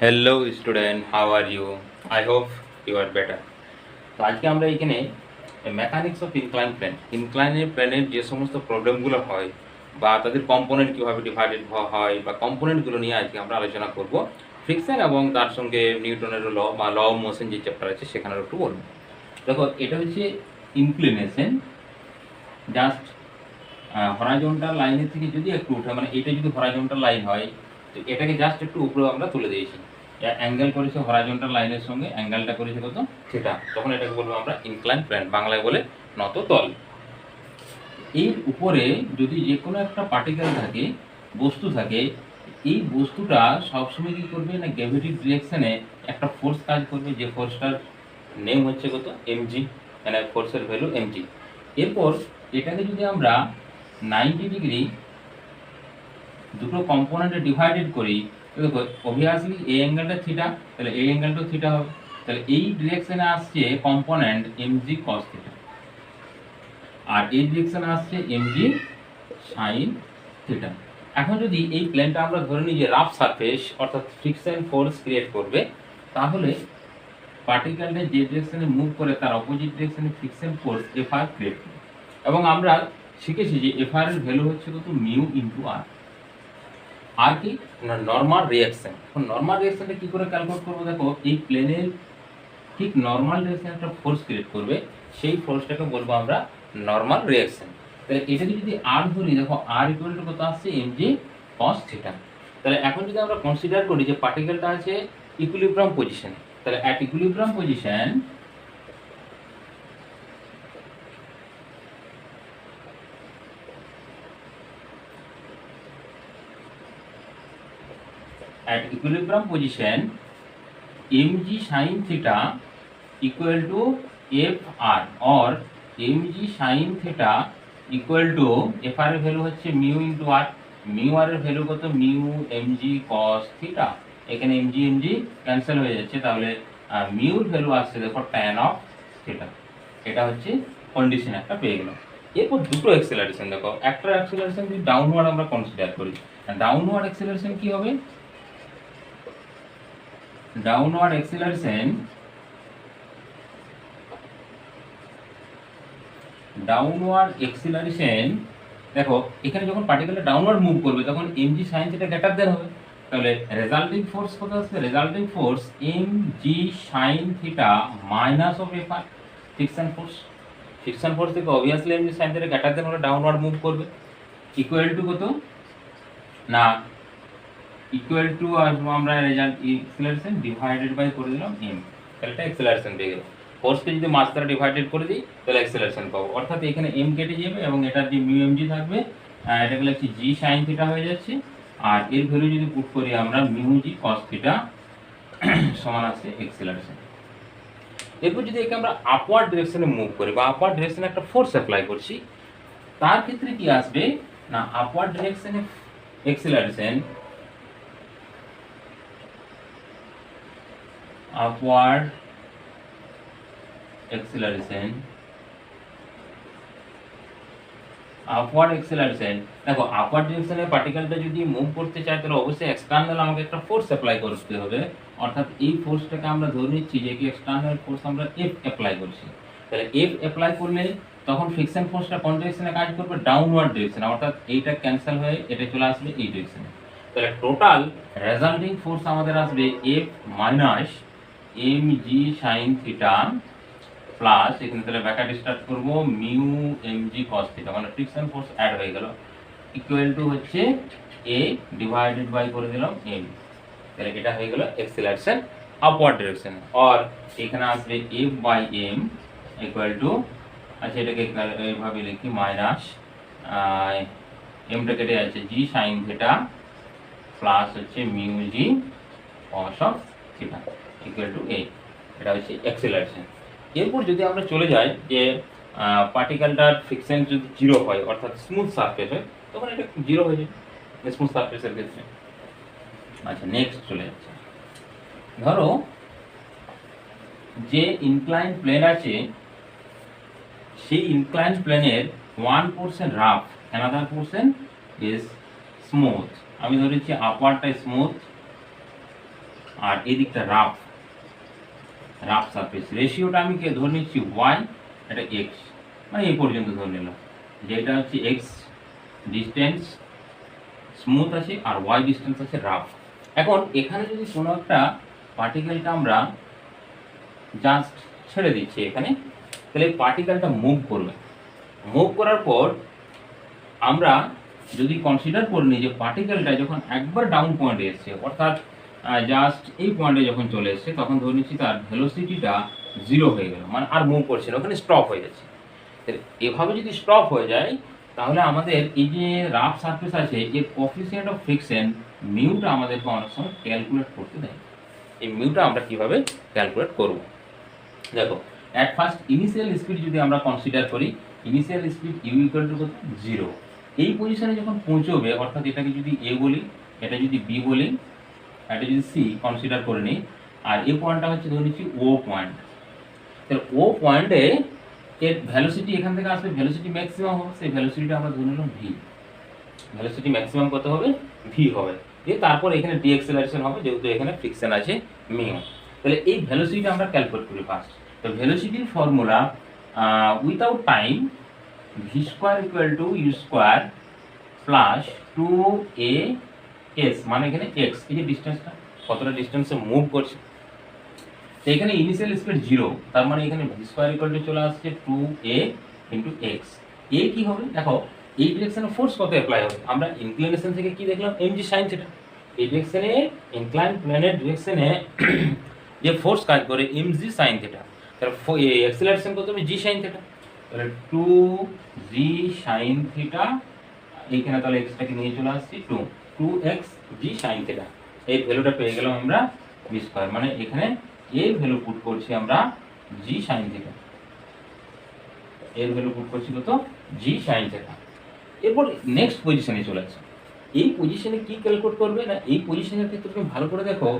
Hello student, how are you? I hope you are better. তো আজকে আমরা এখানে মেকানিক্স অফ ইনক্লাইনের প্ল্যানের যে সমস্ত প্রবলেমগুলো হয় বা তাদের কম্পোনেন্ট কীভাবে ডিভাইডেড হয় বা কম্পোনেন্টগুলো নিয়ে আজকে আমরা আলোচনা করব। ফ্রিকশন এবং তার সঙ্গে নিউটনের ল বা ল অফ মোশন যে চ্যাপ্টার আছে সেখানেও একটু বলবো। দেখো, এটা হচ্ছে ইনক্লিনেশন। জাস্ট হরাইজন্টাল লাইনের থেকে যদি একটু উঠে, মানে এটা যদি হরাইজন্টাল লাইন হয় তো এটাকে জাস্ট একটু উপরে আমরা তুলে দিয়েছি। অ্যাঙ্গেল করেছে হরাইজন্টাল লাইনের সঙ্গে, অ্যাঙ্গেলটা করেছে কত, সেটা, তখন এটাকে বলবো আমরা ইনক্লাইন প্লেন, বাংলায় বলে নত তল। এর উপরে যদি যে কোনো একটা পার্টিকেল থাকে, বস্তু থাকে, এই বস্তুটা সবসময় কি করবে না, গ্র্যাভিটির ডিরেকশনে একটা ফোর্স কাজ করবে, যে ফোর্সটার নেম হচ্ছে কত, এমজি, মানে ফোর্সের ভ্যালু এমজি। এরপর এটাকে যদি আমরা 90 ডিগ্রি দুটো কম্পোনেন্টে ডিভাইডেড করি, দেখো অবভিয়াসলি এই অ্যাঙ্গেলটা থিটা, তাহলে এই অ্যাঙ্গেলটাও থিটা হবে। তাহলে এই ডিরেকশনে আসছে কম্পোনেন্ট এমজি কস থিটা, আর এই ডিরেকশনে আসছে এমজি সাইন থিটা। এখন যদি এই প্লেনটা আমরা ধরে নিই যে রাফ সারফেস, অর্থাৎ ফ্রিকশন ফোর্স ক্রিয়েট করবে, তাহলে পার্টিকেলটা যে ডিরেকশনে মুভ করে তার অপোজিট ডিরেকশনে ফ্রিকশন ফোর্স এফআর ক্রিয়েট করবে। এবং আমরা শিখেছি যে এফআর এর ভ্যালু হচ্ছে কত, মিউ ইন্টু আর। আর কি না, নর্মাল রিয়াকশন। এখন নর্মাল রিয়াকশনটা কি করে ক্যালকুলেট করবো, দেখো এই প্লেনের ঠিক নর্মাল রিয়াকশন একটা ফোর্স ক্রিয়েট করবে, সেই ফোর্সটাকে বলবো আমরা নর্মাল রিয়াকশন। তাহলে এটাকে যদি আর ধরি, দেখো আর ইকুয়াল টু কত আসছে, এমজি কস থিটা। তাহলে এখন যদি আমরা কনসিডার করি যে পার্টিকেলটা আছে ইকুইলিব্রিয়াম পজিশনে, তাহলে at equilibrium position mg sin theta equal to fr, or mg sin theta equal to fr এর ভ্যালু হচ্ছে মিউ ইনটু আর। মিউ আর এর ভ্যালু কত, মিউ mg cos থিটা। এখানে mg mg ক্যান্সেল হয়ে যাচ্ছে, তাহলে মিউর ভ্যালু আসছে দেখো tan অফ থিটা। এটা হচ্ছে কন্ডিশন একটা পেয়ে গেলাম। এরপর দুটো অ্যাক্সেলারেশন, দেখো একটা অ্যাক্সেলারেশন যদি ডাউনওয়ার্ড আমরা কনসিডার করি, ডাউনওয়ার্ড অ্যাক্সেলারেশন কি হবে, ডাউনওয়ার্ড অ্যাক্সেলারেশন দেখো এখানে যখন পার্টিকেলটা ডাউনওয়ার্ড মুভ করবে তখন mg sin theta greater than হবে। তাহলে রেজাল্টিং ফোর্স কত আসবে, resulting force mg sin theta minus of fr, friction force. Friction force থেকে obviously mg sin theta greater than হলে ডাউনওয়ার্ড মুভ করবে, ইকুয়াল টু কত না, ইকুয়াল টু আসবো আমরা রেজাল্ট অ্যাক্সেলারেশন ডিভাইডেড বাই করে দিলাম m, তাহলে এটা অ্যাক্সেলারেশন পেয়ে গেল। ফোর্সকে যদি মাস দ্বারা ডিভাইডেড করে দিই তাহলে অ্যাক্সেলারেশন পাবো, অর্থাৎ এখানে m কেটে যাবে এবং এটার যে মিউ mg থাকবে, এটাকে লিখছি g sin থিটা হয়ে যাচ্ছে। আর এর ভ্যালু যদি পুট করি আমরা, মিউ g cos থিটা সমান আছে অ্যাক্সেলারেশন। এরপর যদি একে আমরা আপওয়ার্ড ডিরেকশনে মুভ করি বা আপওয়ার্ড ডিরেকশনে একটা ফোর্স অ্যাপ্লাই করছি, তার ক্ষেত্রে কি আসবে না, আপওয়ার্ড ডিরেকশনে অ্যাক্সেলারেশন, upward acceleration দেখো আপওয়ার্ড ডিরেকশনে পার্টিকেলটা যদি মুভ করতে চায় তাহলে অবশ্যই এক্সটার্নাল আমাকে একটা ফোর্স অ্যাপ্লাই করতে হবে, অর্থাৎ এই ফোর্সটাকে আমরা ধরে নিচ্ছি যে কি এক্সটার্নাল ফোর্স আমরা এফ অ্যাপ্লাই করছি। তাহলে এফ অ্যাপ্লাই করলে তখন ফ্রিকশন ফোর্সটা কোন ডিরেকশনে কাজ করবে, ডাউনওয়ার্ড ডিরেকশনে, অর্থাৎ এইটা ক্যান্সেল হয়ে এটা চলে আসবে এই ডিরেকশনে। তাহলে টোটাল রেজাল্টিং ফোর্স আমাদের আসবে F minus mg sin theta plus, এখানে তাহলে ব্র্যাকেট স্টার্ট করব, মিউ mg cos থিটা, মানে ফ্রিকশন ফোর্স অ্যাড হয়ে গেল, ইকুয়াল টু হচ্ছে a ডিভাইডেড বাই করে দিলাম m। তাহলে এটা হয়ে গেল অ্যাক্সেলারেশন আপওয়ার্ড ডিরেকশন। আর এখানে আসবে f by m equal to, আচ্ছা এটাকে এইভাবে লিখি, মাইনাস mটা কেটে যাচ্ছে g sin থিটা প্লাস হচ্ছে mu g cos of theta equal two a। এটা হচ্ছে অ্যাক্সেলারেশন। এরপর যদি আমরা চলে যাই যে পার্টিকেলটার ফ্রিকশন যদি জিরো হয়, অর্থাৎ স্মুথ সারফেস হয়, তখন এটা জিরো হয়ে যায় স্মুথ সারফেসের ক্ষেত্রে। আচ্ছা নেক্সট চলে যাচ্ছে, ধরো যে ইনক্লাইন প্লেন আছে, সেই ইনক্লাইন প্লেনের one portion rough, another portion is smooth. আমি ধরেছি আপারটা স্মুথ আর এই দিকটা রাফ সারফেস। রেশিওটা আমি ধরে নিচ্ছি ওয়াই, এটা এক্স, মানে এই পর্যন্ত ধরে নিলাম যে এটা হচ্ছে এক্স ডিস্টেন্স স্মুথ আছে আর ওয়াই ডিস্টেন্স আছে রাফ। এখন এখানে যদি কোনো একটা পার্টিকেলটা আমরা জাস্ট ছেড়ে দিচ্ছি এখানে, তাহলে এই পার্টিকেলটা মুভ করবে। মুভ করার পর আমরা যদি কনসিডার করে নিই যে পার্টিকেলটা যখন একবার ডাউন পয়েন্টে এসছে, অর্থাৎ জাস্ট এই পয়েন্টে যখন চলে এসছে, তখন ধরে নিচ্ছি তার ভেলোসিটিটা 0 হয়ে গেল, মানে আর মুভ করছে না, ওখানে স্টপ হয়ে যাচ্ছে। এভাবে যদি স্টপ হয়ে যায় তাহলে আমাদের এই যে রাফ সারফেস আছে এর কোএফিসিয়েন্ট অফ ফ্রিকশন মিউটা আমাদেরকে অনেক সময় ক্যালকুলেট করতে দেয়। এই মিউটা আমরা কিভাবে ক্যালকুলেট করব? দেখো, অ্যাট ফার্স্ট ইনিশিয়াল স্পিড যদি আমরা কনসিডার করি, initial speed u equal to 0। এই পজিশনে যখন পৌঁছবে, অর্থাৎ এটাকে যদি এ বলি, এটা যদি বি বলি, এটা যদি সি কনসিডার করে নিই, আর এই পয়েন্টটা হচ্ছে ধরে নিচ্ছি ও পয়েন্ট। তাহলে ও পয়েন্টে এর ভ্যালোসিটি এখান থেকে আসবে, ভ্যালোসিটি ম্যাক্সিমাম হবে, সেই ভ্যালোসিটিটা আমরা ধরে নিলাম ভি। ভ্যালোসিটি ম্যাক্সিমাম কত হবে? ভি হবে। দিয়ে তারপর এখানে ডিএক্সেলারেশন হবে, যেহেতু এখানে ফ্রিকশন আছে মিউ। তাহলে এই ভ্যালোসিটিটা আমরা ক্যালকুলেট করি ফার্স্ট। তো ভ্যালোসিটির formula without time V square equal to U square plus 2a s, মানে এখানে এক্স, এই যে ডিস্টেন্সটা কতটা ডিস্টেন্সে মুভ করছে। তো এখানে ইনিশিয়াল স্পিড 0, তার মানে এখানে ভি স্কোয়ার ইকুয়াল টু চলে আসছে 2a ইন্টু এক্স। এ কি হবে? দেখো, এই ডিরেকশনে ফোর্স কত অ্যাপ্লাই হবে? আমরা ইনক্লিনেশন থেকে কি দেখলাম? mg sin theta. এই ডিরেকশনে ইনক্লাইন প্লেনের ডিরেকশনে যে ফোর্স কাজ করে mg sin থিটা, তাহলে অ্যাক্সিলারেশন কত হবে? g sin theta. তাহলে 2g sin থিটা, এইখানে তাহলে এক্সটাকে নিয়ে চলে আসছি 2x g sin থিটা। এই ভ্যালুটা পেয়ে গেলাম আমরা ভি স্কয়ার, মানে এখানে এর ভ্যালু পুট করছি আমরা g sin থিটা। এর ভ্যালু পুট করছি কত? g sin theta. এরপর নেক্সট পজিশনে চলে আসছে। এই পজিশনে কি ক্যালকুলেট করবে না, এই পজিশনের ক্ষেত্রে তুমি ভালো করে দেখো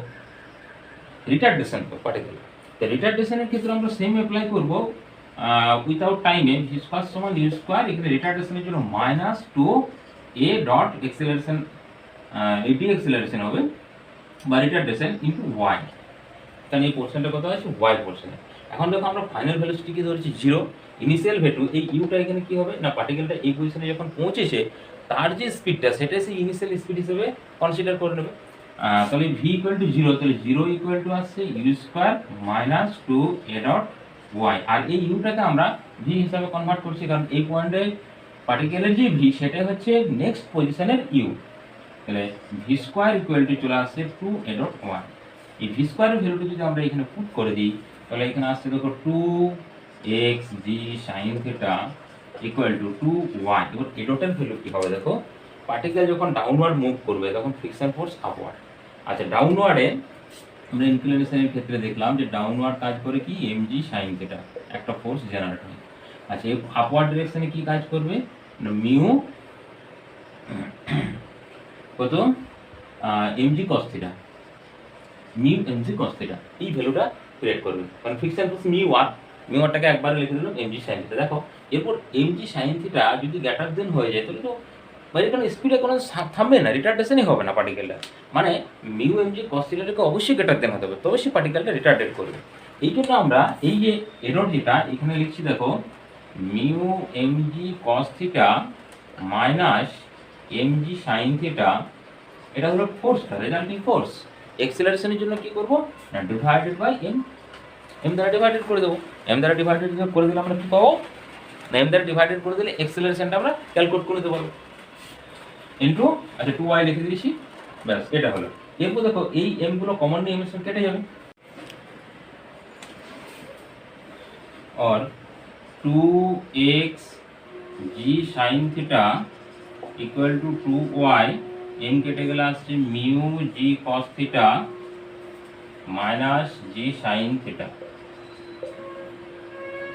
রিটার্ডেশন পার্টিকুলার। তো রিটার্ডেশনের ক্ষেত্রে আমরা সেম অ্যাপ্লাই করব উইথাউট টাইমে, ভি স্কয়ার সমান ইউ স্কয়ার, এখানে রিটার্ডেশনের জন্য -2a ডট এক্সেলারেশন, এটি এক্সেলারেশন হবে বা রিটার্ডেশন ইনটু y, কারণ এই পোর্শনটা কত আছে? y পোর্শনে। এখন দেখো আমরা ফাইনাল ভ্যালুসিটি কি ধরেছি 0, ইনিশিয়াল ভ্যালু। এই ইউটা এখানে কি হবে না, পার্টিকেলটা এই পজিশনে যখন পৌঁছেছে তার যে স্পিডটা সেটা সেই ইনিশিয়াল স্পিড হিসেবে কনসিডার করে নেবে। তাহলে ভি ইকুয়াল টু 0, তাহলে 0 ইকুয়াল টু আসছে U square minus 2a dot Y. আর এই ইউটাকে আমরা ভি হিসাবে কনভার্ট করছি, কারণ এই পয়েন্টে পার্টিকেলের যে ভি সেটাই হচ্ছে নেক্সট পজিশনের ইউ। তাহলে ভি স্কোয়ার ইকুয়াল টু চলে আসছে 2a ডট ওয়াই। এই ভি স্কোয়ারের ভ্যালুটা যদি আমরা এখানে পুট করে দিই, তাহলে এখানে আসছে দেখো 2x g sin theta equal two 2y। এবার এ ডটের ভ্যালু কি হবে? দেখো, পার্টিকেল যখন ডাউনওয়ার্ড মুভ করবে তখন ফ্রিকশন ফোর্স আপওয়ার্ড। আচ্ছা, ডাউনওয়ার্ডে আমরা ইনক্লিনেশনের ক্ষেত্রে দেখলাম যে ডাউনওয়ার্ড কাজ করে কি mg sin থিটা, একটা ফোর্স জেনারেট হয়। আচ্ছা, এই আপওয়ার্ড ডিরেকশনে কি কাজ করবে? মিউ কত? mg cos theta, mu mg cos theta, এই ভ্যালুটা ক্রিয়েট করবে, কারণ ফ্রিকশন ফোর্স মিউ আরটাকে একবারে লিখে দিলাম mg sin থিটা। দেখো, এরপর mg sin থিটা যদি গ্রেটার দেন হয়ে যায় তাহলে তো মানে কোনো স্পিডে কোনো থামবে না, রিটার্ডেশনই হবে না পার্টিকেলটা। মানে মিউ mg cos থিটাটাকে অবশ্যই গ্রেটার দেন হতে হবে, তবে সেই পার্টিকেলটা রিটার্ডেড করবে। এই জন্য আমরা এই যে এরর যেটা এখানে লিখছি, দেখো mu mg cos theta minus mg sin theta, এটা হলো ফোর্সটা, রেজাল্টিং ফোর্স। এক্সেলারেশনের জন্য কি করব না, ডিভাইডেড বাই m দ্বারা ডিভাইডেড করে দেবো। m দ্বারা ডিভাইডেড করে দিলে আমরা কি পাবো না, m দ্বারা ডিভাইডেড করে দিলে এক্সেলারেশনটা আমরা ক্যালকুলেট করে দিতে পারবো ইনটু, আচ্ছা 2y লিখে দিয়েছি, ব্যাস এটা হলো। এরপর দেখো এই m গুলো কমন নিয়ে এর সঙ্গে কেটে যাবে, और 2x g sin theta equal two 2y, m কেটে গেলে আসছে mu g cos theta minus g sin theta.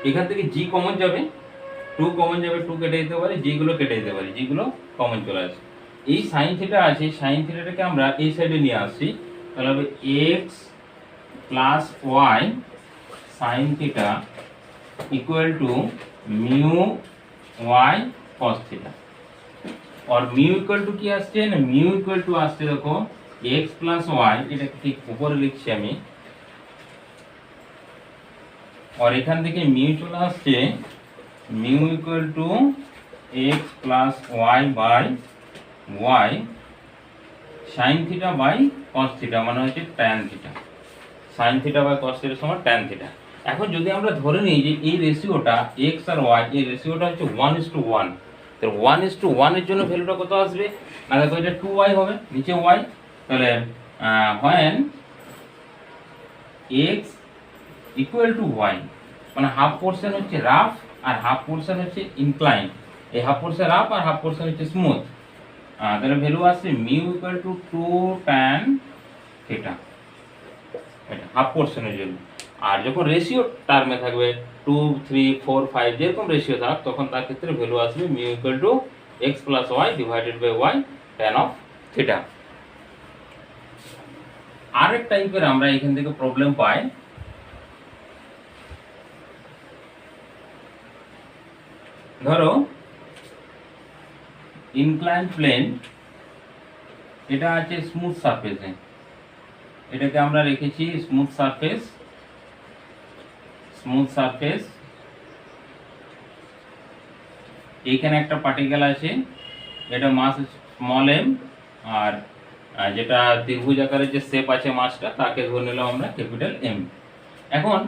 এখান থেকে g কমন যাবে, 2 কমন যাবে, 2 কেটে দিতে পারি, g গুলো কেটে দিতে পারি, g গুলো কমন চলে আসে। এই sin থিটা আছে, sin থিটাটাকে আমরা এই সাইডে নিয়ে আসছি, তাহলে হবে x plus y sin theta equal to mu y cos theta. और म्यू इक्वल टू কি আসছে না, म्यू इक्वल टू আসছে দেখো এক্স প্লাস ওয়াই, এটা ঠিক উপরে লিখছি আমি, আর এখান থেকে মিউ চলে আসছে mu equal to x plus y by y sine theta by cos theta, মানে হচ্ছে tan theta. Sine theta by cos থিটার সমান ট্যান থিটা। এখন যদি আমরা ধরে নিই যে এই রেশিওটা এক্স আর ওয়াই, এই রেশিওটা হচ্ছে 1:1, তো 1:1 এর জন্য ভ্যালুটা কত আসবে না, দেখো এটা 2y হবে, নিচে y, তাহলে when x equal to y, মানে হাফ পোর্শন হচ্ছে রাফ আর হাফ পোর্শন হচ্ছে ইনক্লাইন, এই হাফ পোর্শন রাফ আর হাফ পোর্শন হচ্ছে স্মুথ, তাহলে ভ্যালু আসছে mu equal two 2 tan theta, এটা হাফ পোর্শনের জন্য। আর যখন রেশিও টার্মে থাকবে 2, 3, 4, 5 যেরকম রেশিও থাক, তখন তার ক্ষেত্রে ভ্যালু আসবে mu equal to x plus y divided by y tan of theta. আরেক টাইপের আমরা এখান থেকে প্রবলেম পাই, ধরো ইনক্লাইন প্লেন, এটা আছে স্মুথ সারফেসে, এটাকে আমরা রেখেছি স্মুথ সারফেস, স্মুথ সারফেস, এইখানে একটা পার্টিকেল আছে, এটা মাস স্মল এম, আর যেটা ত্রিভুজ আকারের যে শেপ আছে মাসটা, তাকে ধরে নিলাম আমরা ক্যাপিটাল এম। এখন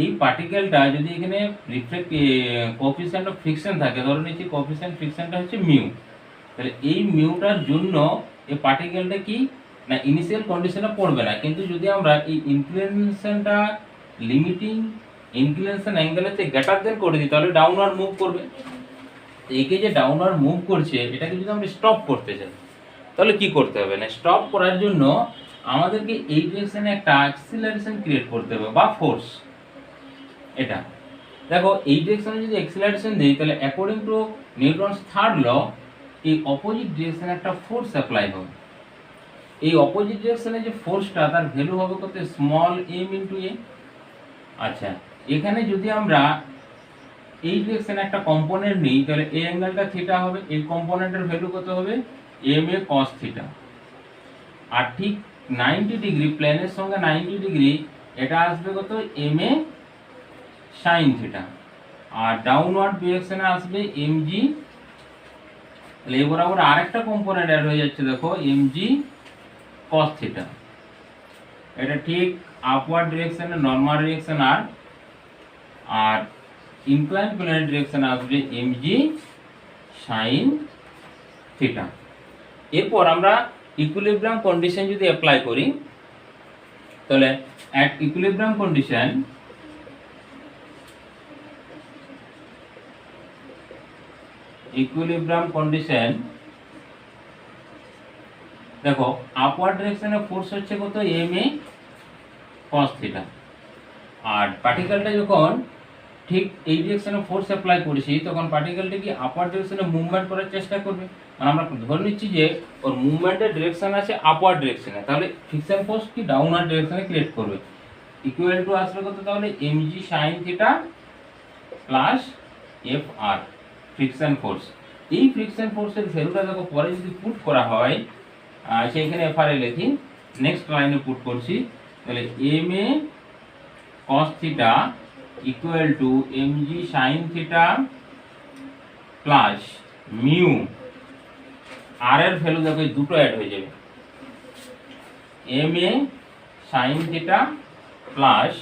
এই পার্টিকেলটা যদি এখানে রিফ্লেক্ট কোএফিসিয়েন্ট অফ ফ্রিকশন থাকে, ধরে নিচ্ছি কোএফিসিয়েন্ট ফ্রিকশনটা হচ্ছে মিউ, তাহলে এই মিউটার জন্য এই পার্টিকেলটা কি না ইনিশিয়াল কন্ডিশনে পড়বে না, কিন্তু যদি আমরা এই ইনক্লিনেশনটা লিমিটিং ইনক্লিনেশন অ্যাঙ্গেলের থেকে গ্রেটার দেন করে দিই, তাহলে ডাউনওয়ার্ড মুভ করবে। একে যে ডাউনওয়ার্ড মুভ করছে, এটাকে যদি আমরা স্টপ করতে চাই, তাহলে কি করতে হবে না, স্টপ করার জন্য আমাদেরকে এই ডিরেকশনে একটা অ্যাক্সিলারেশন ক্রিয়েট করতে হবে বা ফোর্স। এটা দেখো এই ডিরেকশনে যদি অ্যাক্সিলারেশন দিই, তাহলে according to Newton's third law এই অপোজিট ডিরেকশনে একটা ফোর্স অ্যাপ্লাই হবে। এই অপোজিট ডিরেকশনে যে ফোর্সটা, তার ভ্যালু হবে কত, স্মল এম ইন্টু এ। আচ্ছা, এখানে যদি আমরা এই ডিরেকশনে একটা কম্পোনেন্ট নিই, তাহলে এই অ্যাঙ্গেলটা থিটা হবে, এই কম্পোনেন্টের ভ্যালু কত হবে, এম এ কস থিটা। আর ঠিক 90 ডিগ্রি, প্লেনের সঙ্গে 90 ডিগ্রি, এটা আসবে কত, M A sine theta. R downward ডিরেকশনে আসবে এম জি, তাহলে এই বরাবর আরেকটা কম্পোনেন্ট অ্যাড হয়ে যাচ্ছে, দেখো এম জি কস থিটা। এটা ঠিক আপওয়ার্ড ডিরেকশনে নর্মাল ডিরেকশন আর ইনক্লাইন প্লেনের ডিরেকশনে আসবে এম জি সাইন থিটা। এরপর আমরা ইকুইলিব্রিয়াম কন্ডিশন যদি অ্যাপ্লাই করি, তাহলে অ্যাট ইকুইলিব্রিয়াম কন্ডিশন দেখো আপওয়ার্ড ডিরেকশনে ফোর্স হচ্ছে কত, এম এ কস থিটা। আর পার্টিকেলটা যখন ঠিক এই ডিরেকশনে ফোর্স অ্যাপ্লাই করেছি, তখন পার্টিকেলটা কি আপওয়ার্ড ডিরেকশনে মুভমেন্ট করার চেষ্টা করবে, মানে আমরা ধরে নিচ্ছি যে ওর মুভমেন্টের ডিরেকশন আছে আপওয়ার্ড ডিরেকশনে, তাহলে ফ্রিকশন ফোর্স কি ডাউনওয়ার্ড ডিরেকশনে ক্রিয়েট করবে। ইকুয়াল টু আসবে কত, তাহলে M G sine theta plus F R friction force. এই ফ্রিকশন ফোর্সের ভ্যালুটা দেখো পরে যদি পুট করা হয়, সেইখানে এফ আর এ লিখি, নেক্সট লাইনে পুট করছি, তাহলে M A cos theta equal to M G sine theta plus mu, আর এর ভ্যালু দেখো দুটো অ্যাড হয়ে যাবে, M A sine theta plus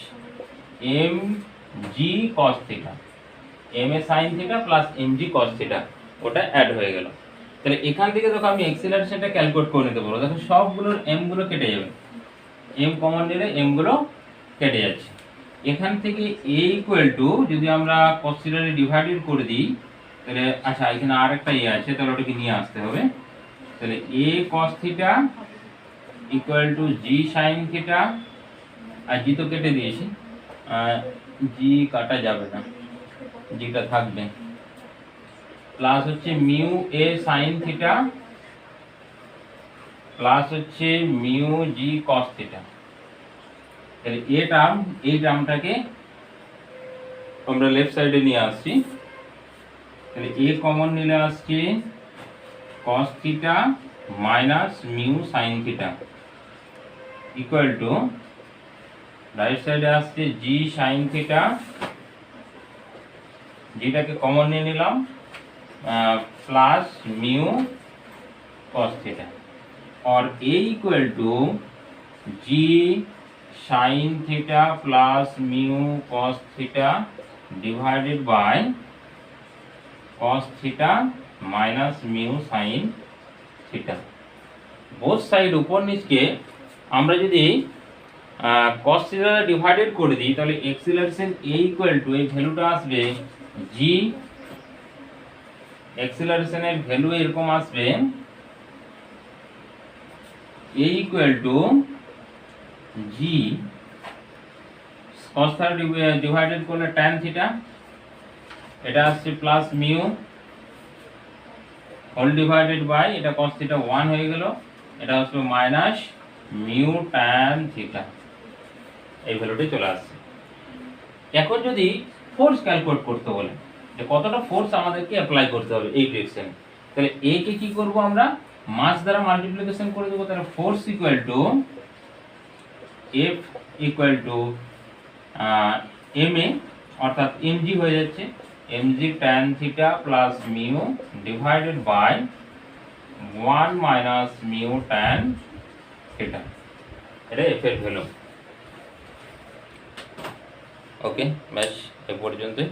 M G cos theta, M A sine theta plus M G cos theta, ওটা add হয়ে গেল। তাহলে এখান থেকে দেখো আমি অ্যাক্সিলারেশনটা ক্যালকুলেট করে নিতে পারবো, দেখো সবগুলোর এম গুলো কেটে যাবে, এম কমন নিলে এম গুলো কেটে যাচ্ছে। এখান থেকে এ ইকুয়াল টু যদি আমরা কস থিটারে ডিভাইডেড করে দিই, তাহলে আচ্ছা এখানে আরেকটা ইয়ে আছে, তাহলে ওটাকে নিয়ে আসতে হবে, তাহলে A cos theta equal to G sine theta, আর জি তো কেটে দিয়েছি, জি কাটা যাবে না, জিটা থাকবে, প্লাস হচ্ছে মিউ এ সাইন থিটা প্লাস হচ্ছে মিউ জি কস থিটা। তাহলে এই টার্মটাকে আমরা লেফট সাইডে নিয়ে আসছি, তাহলে এ কমন নিলে আসছে cos theta minus mu sine theta, equal to right সাইডে আসছে জি সাইন থিটা, জিটাকে কমন নিয়ে নিলাম, প্লাস মিউ কস থিটা, और a equal to g sine theta plus mu cos theta divided by cos theta minus mu sine theta. Both side ऊपर नीचे আমরা যদি cos থিটা ডিভাইডেড করে দিই তাহলে অ্যাক্সিলারেশন a ইকুয়াল টু এই ভ্যালুটা আসবে g, অ্যাক্সিলারেশনের ভ্যালু এরকম আসবে a equal to g cos theta divided করলে tan থিটা, এটা আসছে plus mu whole divided by এটা cos থিটা 1 হয়ে গেল, এটা আসবে মাইনাস মিউ tan থিটা, এই ভ্যালুটি চলে আসছে। এখন যদি ফোর্স ক্যালকুলেট করতে বলে যে কতটা ফোর্স আমাদেরকে অ্যাপ্লাই করতে হবে এই ডিরেকশনে, তাহলে a কে কি করব আমরা মাস দ্বারা মাল্টিপ্লিকেশন করে দেবো, তাহলে force equal to F equal to M A অর্থাৎ এমজি হয়ে যাচ্ছে, MG tan theta plus mu divided by 1 minus mu tan theta, এটা এফ এর ভ্যালু। ওকে, ব্যাস এ পর্যন্তই।